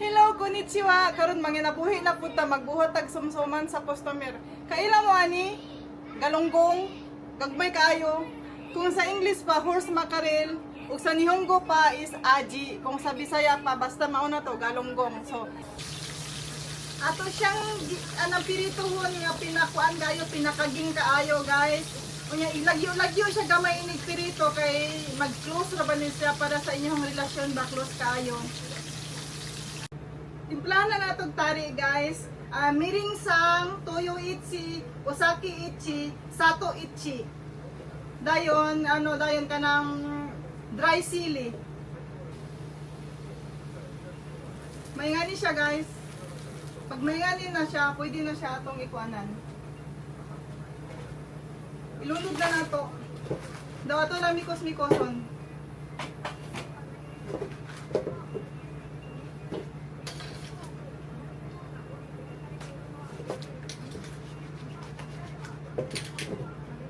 Hello, konnichiwa. Karon manginabuhi na pud ta magbuhat tag sumsuman sa customer. Kaila mo ani? Galunggong, gagmay kaayo. Kung sa English pa horse mackerel, ug sa Nihongo pa is aji. Kung sa Bisaya pa basta mauna to galunggong. So ato siyang pirituhon nga pinakuan gayo, pinakaging kaayo, guys. Unya ilagyo-lagyo siya gamay inig pirito kay mag-close ra ba ni siya para sa inyong relasyon ba close kaayo. Timplahan na natong tari, guys. Miring sang, toyo ichi, osaki ichi, sato ichi. Dayon dayon kanang dry sili. Mayngani siya, guys. Pag mayngani na siya, pwede na siya atong ikuanan. Ilunod na nato. Daw ato na mikos-mikoson.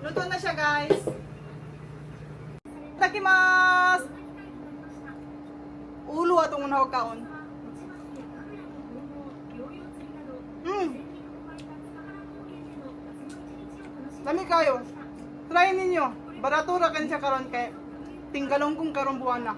Luto na siya, guys. Takimasu. Ulo atong unaw kaon. Lami kayo. Try ninyo. Baratura kan siya karon kay tinggalong kung karon buwan na.